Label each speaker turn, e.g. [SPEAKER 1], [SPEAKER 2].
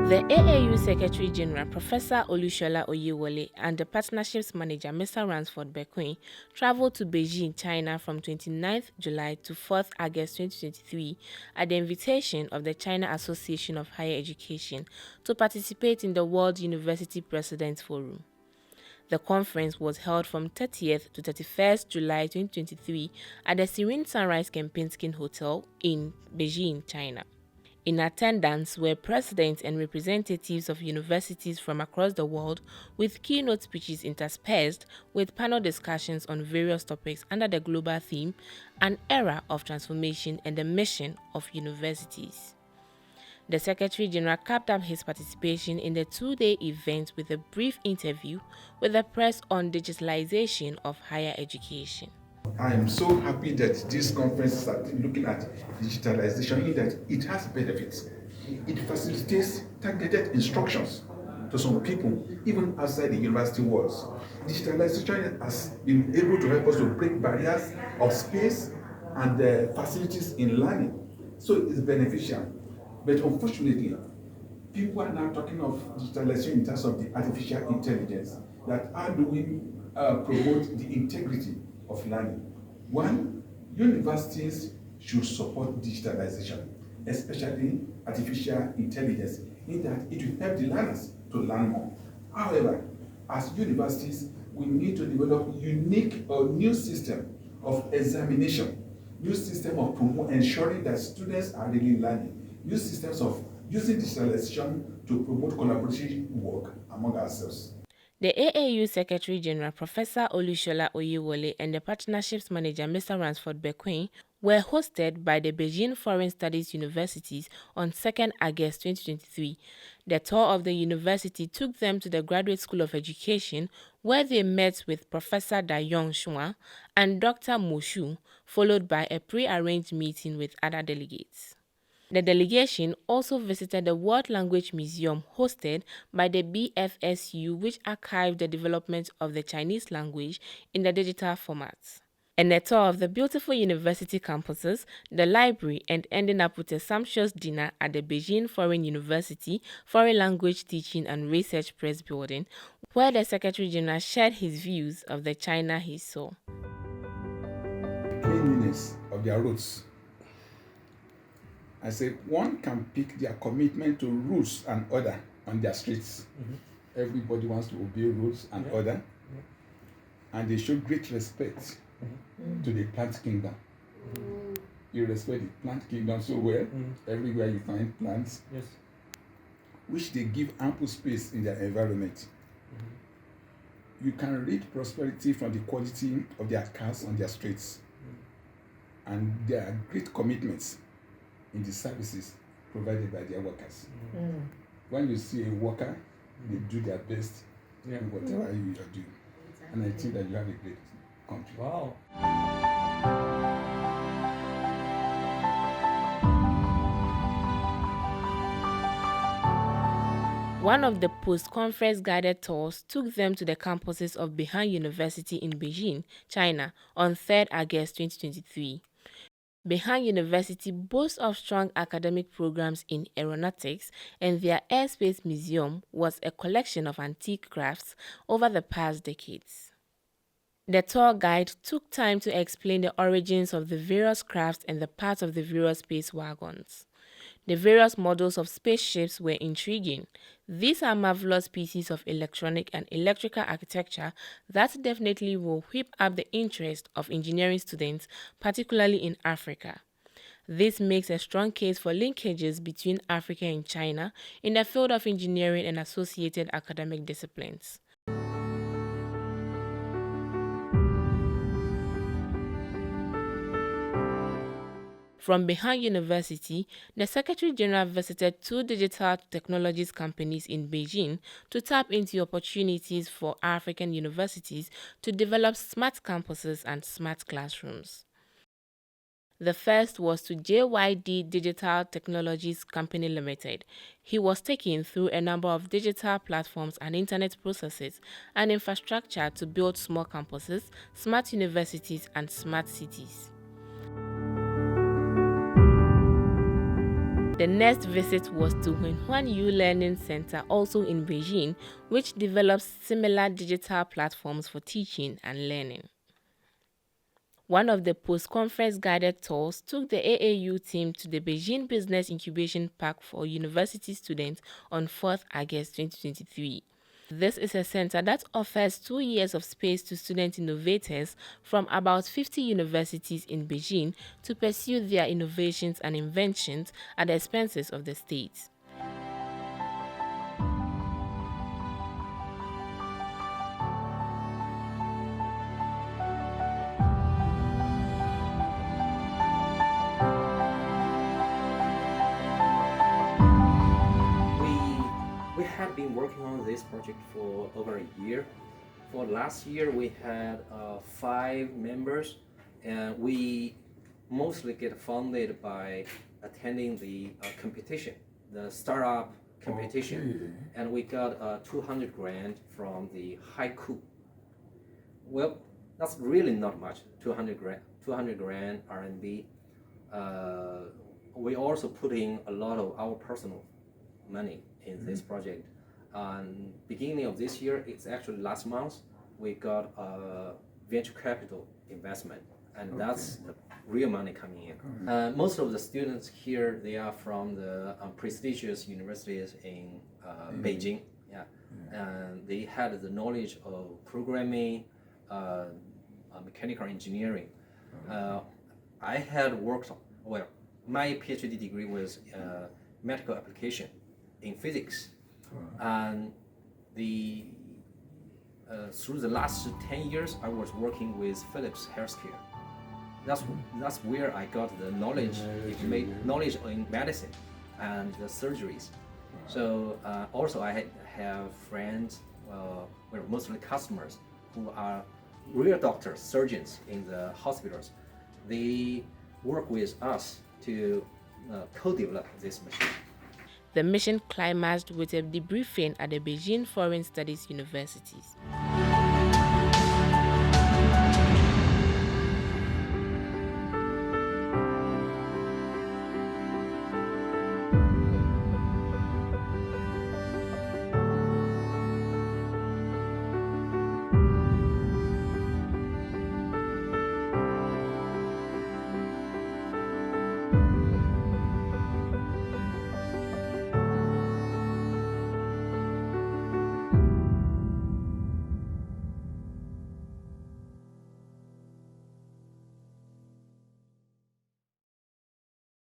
[SPEAKER 1] The AAU Secretary-General, Professor Olusola Oyewole, and the Partnerships Manager, Mr. Ransford Bequin, traveled to Beijing, China from 29th July to 4th August 2023 at the invitation of the China Association of Higher Education to participate in the World University Presidents Forum. The conference was held from 30th to 31st July 2023 at the Serene Sunrise Kempinski Hotel in Beijing, China. In attendance were presidents and representatives of universities from across the world, with keynote speeches interspersed with panel discussions on various topics under the global theme, An Era of Transformation and the Mission of Universities. The Secretary-General capped up his participation in the two-day event with a brief interview with the press on digitalization of higher education.
[SPEAKER 2] I am so happy that this conference is looking at digitalization in that it has benefits. It facilitates targeted instructions to some people, even outside the university walls. Digitalization has been able to help us to break barriers of space and facilities in learning. So it's beneficial. But unfortunately, people are now talking of digitalization in terms of the artificial intelligence, that how do we promote the integrity of learning. One, universities should support digitalization, especially artificial intelligence, in that it will help the learners to learn more. However, as universities, we need to develop unique or new system of examination, new system of ensuring that students are really learning, new systems of using digitalization to promote collaborative work among ourselves.
[SPEAKER 1] The AAU Secretary-General, Professor Olusola Oyewole, and the Partnerships Manager, Mr. Ransford Bequin, were hosted by the Beijing Foreign Studies Universities on 2nd August 2023. The tour of the university took them to the Graduate School of Education, where they met with Professor Dayong Shua and Dr. Mo Shu, followed by a pre-arranged meeting with other delegates. The delegation also visited the World Language Museum hosted by the BFSU, which archived the development of the Chinese language in the digital format, and a tour of the beautiful university campuses, the library, and ending up with a sumptuous dinner at the Beijing Foreign University Foreign Language Teaching and Research Press Building, where the Secretary-General shared his views of the China he saw.
[SPEAKER 2] Cleanliness of their roads. I say one can pick their commitment to rules and order on their streets. Mm-hmm. Everybody wants to obey rules and order, and they show great respect to the plant kingdom. You respect the plant kingdom so well. Everywhere you find plants, which they give ample space in their environment. You can read prosperity from the quality of their cars on their streets, and there are great commitments in the services provided by their workers. When you see a worker, they do their best in whatever you are doing. And I think that you have a great country.
[SPEAKER 3] Wow.
[SPEAKER 1] One of the post-conference guided tours took them to the campuses of Beihang University in Beijing, China, on 3rd August 2023. Beihang University boasts of strong academic programs in aeronautics, and their airspace museum was a collection of antique crafts over the past decades. The tour guide took time to explain the origins of the various crafts and the parts of the various space wagons. The various models of spaceships were intriguing. These are marvelous pieces of electronic and electrical architecture that definitely will whip up the interest of engineering students, particularly in Africa. This makes a strong case for linkages between Africa and China in the field of engineering and associated academic disciplines. From Beihang University, the Secretary-General visited 2 digital technologies companies in Beijing to tap into opportunities for African universities to develop smart campuses and smart classrooms. The first was to JYD Digital Technologies Company Limited. He was taken through a number of digital platforms and internet processes and infrastructure to build small campuses, smart universities, and smart cities. The next visit was to Huinhuan U Learning Center, also in Beijing, which develops similar digital platforms for teaching and learning. One of the post-conference guided tours took the AAU team to the Beijing Business Incubation Park for university students on 4th August 2023. This is a center that offers 2 years of space to student innovators from about 50 universities in Beijing to pursue their innovations and inventions at the expenses of the state.
[SPEAKER 3] We had been working on this project for over a year. For last year, we had 5 members, and we mostly get funded by attending the competition, the startup competition, and we got 200 grand from the Haiku. Well, that's really not much, 200 grand RMB. We also put in a lot of our personal money in this project. Beginning of this year, it's actually last month, we got a venture capital investment, and that's the real money coming in. Most of the students here, they are from the prestigious universities in Beijing. Yeah. And they had the knowledge of programming, mechanical engineering. I had worked, well, my PhD degree was medical application in physics, and through the last 10 years, I was working with Philips Healthcare. That's where I got the knowledge in medicine and the surgeries. So also I have friends, mostly customers, who are real doctors, surgeons in the hospitals. They work with us to co-develop this machine.
[SPEAKER 1] The mission climaxed with a debriefing at the Beijing Foreign Studies Universities.